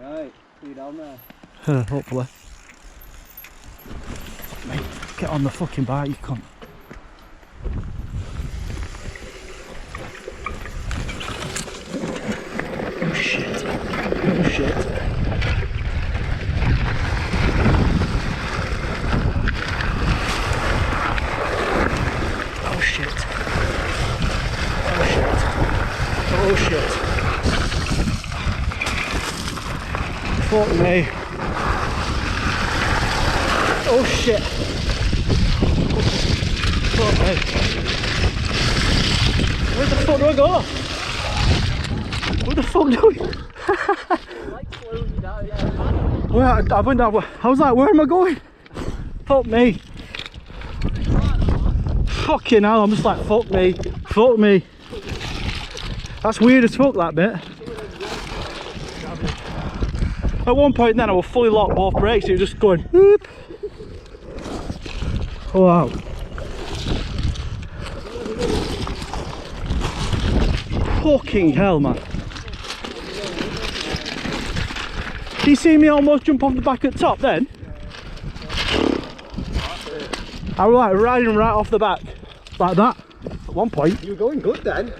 Right, see you down there. Hopefully. Mate, get on the fucking bike, you cunt. Oh shit. Oh shit. Oh shit. Oh shit. Oh shit. Fuck me. Oh shit. Fuck me. Where the fuck do I go? What the fuck do we? Well, I went that way. I was like, where am I going? Fuck me. Fucking hell, I'm just like, fuck me. Fuck me. That's weird as fuck, that bit. At one point then I was fully locked both brakes, it was just going whoop. Wow. Fucking hell, man. Do you see me almost jump off the back at the top then? I was like riding right off the back, like that, at one point. You were going good then.